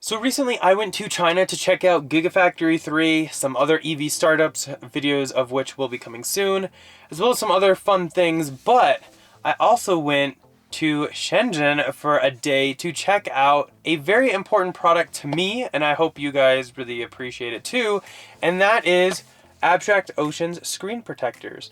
So recently I went to China to check out Gigafactory 3, some other EV startups, videos of which will be coming soon, as well as some other fun things, but I also went to Shenzhen for a day to check out a very important product to me, and I hope you guys really appreciate it too, and that is Abstract Ocean's screen protectors.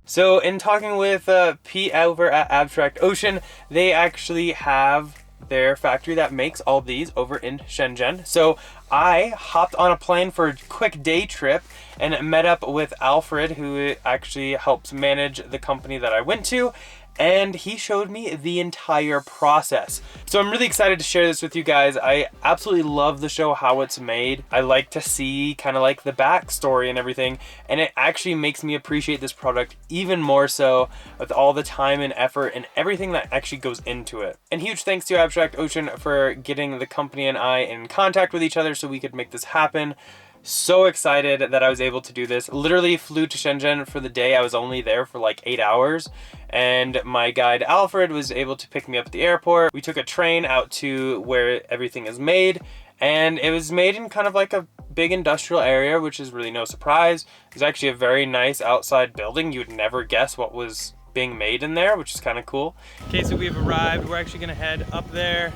So in talking with Pete over at Abstract Ocean, they actually have their factory that makes all these over in Shenzhen. So I hopped on a plane for a quick day trip and met up with Alfred, who actually helps manage the company that I went to, and he showed me the entire process. So I'm really excited to share this with you guys. I absolutely love the show, how it's made. I like to see kind of like the backstory and everything, and it actually makes me appreciate this product even more so with all the time and effort and everything that actually goes into it. And huge thanks to Abstract Ocean for getting the company and I in contact with each other so we could make this happen. So excited that I was able to do this. Literally flew to Shenzhen for the day. I was only there for like 8 hours, and my guide Alfred was able to pick me up at the airport. We took a train out to where everything is made, and it was made in kind of like a big industrial area, which is really no surprise. It's actually a very nice outside building. You would never guess what was being made in there, which is kind of cool. Okay, so we've arrived. We're actually gonna head up there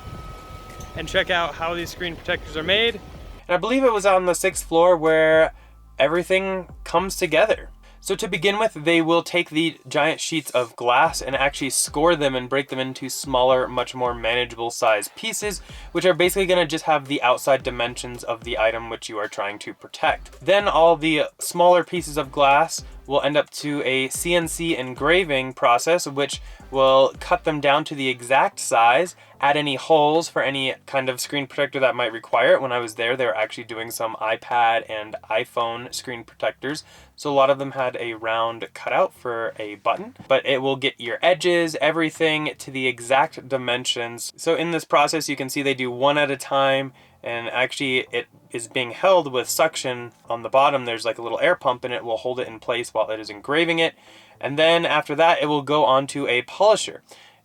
and check out how these screen protectors are made. And I believe it was on the 6th floor where everything comes together. So to begin with, they will take the giant sheets of glass and actually score them and break them into smaller, much more manageable size pieces, which are basically going to just have the outside dimensions of the item which you are trying to protect. Then all the smaller pieces of glass will end up to a CNC engraving process, which will cut them down to the exact size, add any holes for any kind of screen protector that might require it. When I was there, they were actually doing some iPad and iPhone screen protectors. So a lot of them had a round cutout for a button, but it will get your edges, everything to the exact dimensions. So in this process, you can see they do one at a time, and actually it is being held with suction on the bottom. There's like a little air pump, and it will hold it in place while it is engraving it. And then after that, it will go onto a polisher.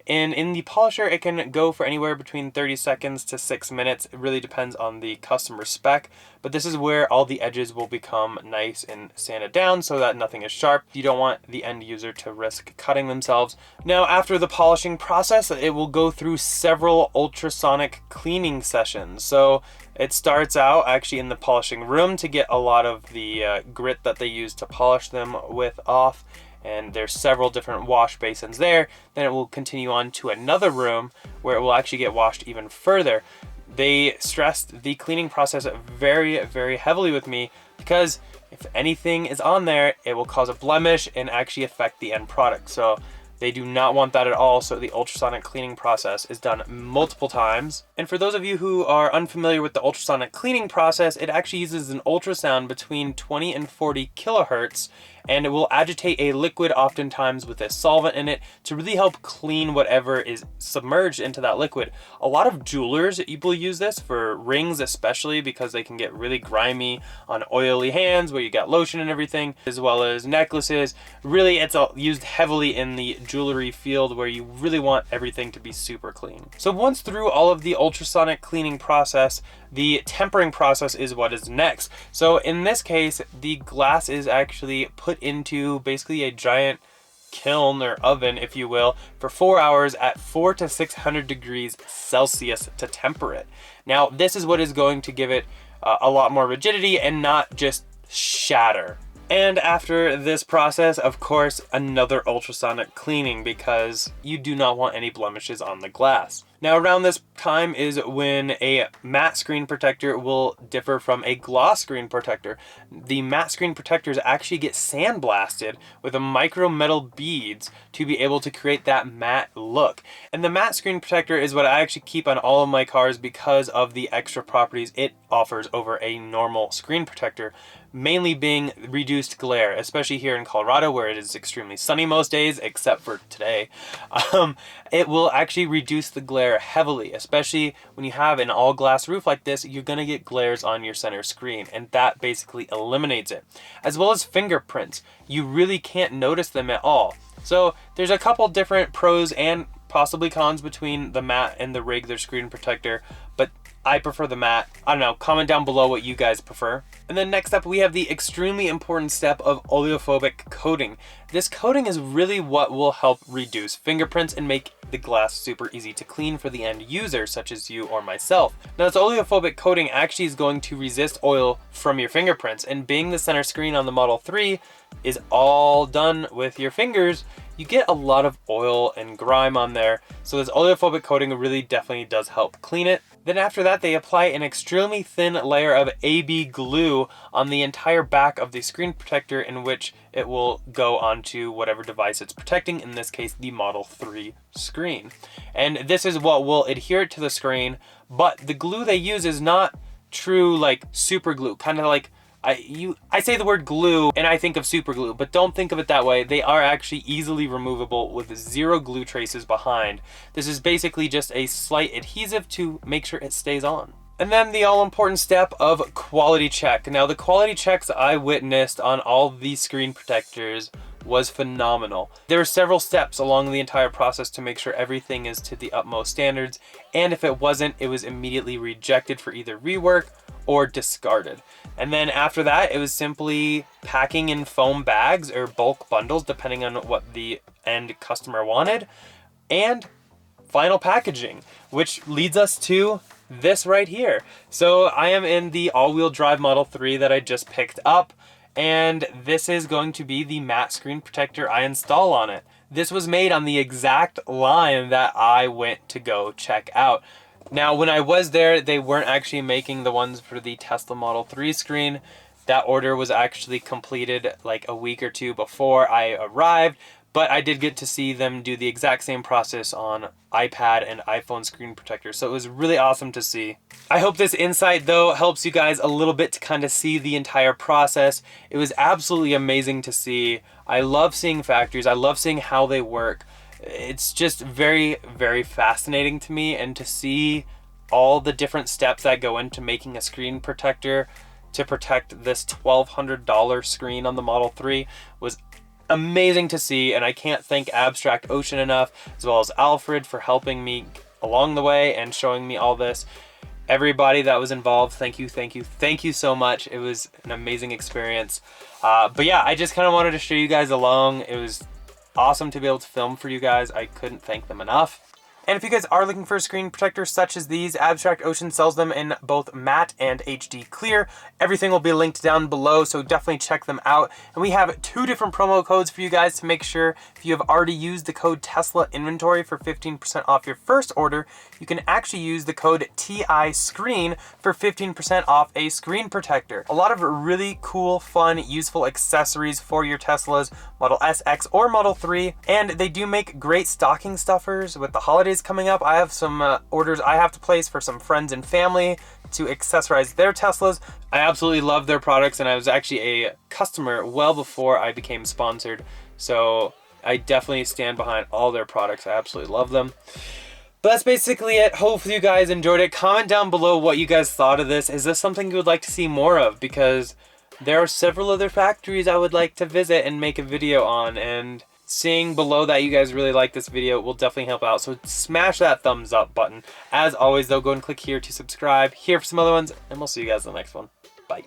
And in the polisher, it can go for anywhere between 30 seconds to 6 minutes. It really depends on the customer spec, but this is where all the edges will become nice and sanded down so that nothing is sharp. You don't want the end user to risk cutting themselves. Now, after the polishing process, it will go through several ultrasonic cleaning sessions. So it starts out actually in the polishing room to get a lot of the grit that they use to polish them with off. And there's several different wash basins there. Then it will continue on to another room where it will actually get washed even further. They stressed the cleaning process very, very heavily with me because if anything is on there, it will cause a blemish and actually affect the end product. So they do not want that at all, so the ultrasonic cleaning process is done multiple times. And for those of you who are unfamiliar with the ultrasonic cleaning process, it actually uses an ultrasound between 20 and 40 kilohertz, and it will agitate a liquid, oftentimes with a solvent in it, to really help clean whatever is submerged into that liquid. A lot of jewelers will use this for rings, especially because they can get really grimy on oily hands where you got lotion and everything, as well as necklaces. Really, it's used heavily in the jewelry field where you really want everything to be super clean. So once through all of the ultrasonic cleaning process, the tempering process is what is next. So in this case, the glass is actually put into basically a giant kiln or oven, if you will, for 4 hours at 400 to 600 degrees Celsius to temper it. Now, this is what is going to give it a lot more rigidity and not just shatter. And after this process, of course, another ultrasonic cleaning because you do not want any blemishes on the glass. Now, around this time is when a matte screen protector will differ from a gloss screen protector. The matte screen protectors actually get sandblasted with a micro metal beads to be able to create that matte look. And the matte screen protector is what I actually keep on all of my cars because of the extra properties it offers over a normal screen protector, mainly being reduced glare, especially here in Colorado where it is extremely sunny most days except for today. It will actually reduce the glare heavily, especially when you have an all glass roof like this. You're going to get glares on your center screen, and that basically eliminates it. As well as fingerprints, you really can't notice them at all. So there's a couple different pros and possibly cons between the matte and the regular screen protector, but I prefer the matte. I don't know, comment down below what you guys prefer. And then next up, we have the extremely important step of oleophobic coating. This coating is really what will help reduce fingerprints and make the glass super easy to clean for the end user, such as you or myself. Now, this oleophobic coating actually is going to resist oil from your fingerprints, and being the center screen on the Model 3 is all done with your fingers, you get a lot of oil and grime on there. So this oleophobic coating really definitely does help clean it. Then after that, they apply an extremely thin layer of AB glue on the entire back of the screen protector, in which it will go onto whatever device it's protecting, in this case, the Model 3 screen. And this is what will adhere to the screen, but the glue they use is not true like super glue, kind of like I say the word glue and I think of super glue, but don't think of it that way. They are actually easily removable with 0 glue traces behind. This is basically just a slight adhesive to make sure it stays on. And then the all-important step of quality check. Now, the quality checks I witnessed on all these screen protectors was phenomenal. There were several steps along the entire process to make sure everything is to the utmost standards, and if it wasn't, it was immediately rejected for either rework or discarded. And then after that, it was simply packing in foam bags or bulk bundles, depending on what the end customer wanted, and final packaging, which leads us to this right here. So I am in the all-wheel drive Model 3 that I just picked up, and this is going to be the matte screen protector I install on it. This was made on the exact line that I went to go check out. Now, when I was there, they weren't actually making the ones for the Tesla Model 3 screen. That order was actually completed like a week or two before I arrived, but I did get to see them do the exact same process on iPad and iPhone screen protectors, so it was really awesome to see. I hope this insight, though, helps you guys a little bit to kind of see the entire process. It was absolutely amazing to see. I love seeing factories. I love seeing how they work. It's just very, very fascinating to me, and to see all the different steps that go into making a screen protector to protect this $1,200 screen on the Model 3 was amazing to see, and I can't thank Abstract Ocean enough, as well as Alfred, for helping me along the way and showing me all this. Everybody that was involved, thank you, thank you, thank you so much. It was an amazing experience. But yeah, I just kind of wanted to show you guys along. It was awesome to be able to film for you guys. I couldn't thank them enough. And if you guys are looking for a screen protector such as these, Abstract Ocean sells them in both matte and HD clear. Everything will be linked down below, so definitely check them out. And we have 2 different promo codes for you guys to make sure if you have already used the code Tesla Inventory for 15% off your first order, you can actually use the code TI Screen for 15% off a screen protector. A lot of really cool, fun, useful accessories for your Teslas, Model S, X, or Model 3. And they do make great stocking stuffers with the holidays coming up. I have some orders I have to place for some friends and family to accessorize their Teslas. I absolutely love their products, and I was actually a customer well before I became sponsored. So I definitely stand behind all their products. I absolutely love them. But that's basically it. Hopefully you guys enjoyed it. Comment down below what you guys thought of this. Is this something you would like to see more of? Because there are several other factories I would like to visit and make a video on, and seeing below that you guys really like this video will definitely help out. So smash that thumbs up button. As always though, go and click here to subscribe, here for some other ones, and we'll see you guys in the next one. Bye.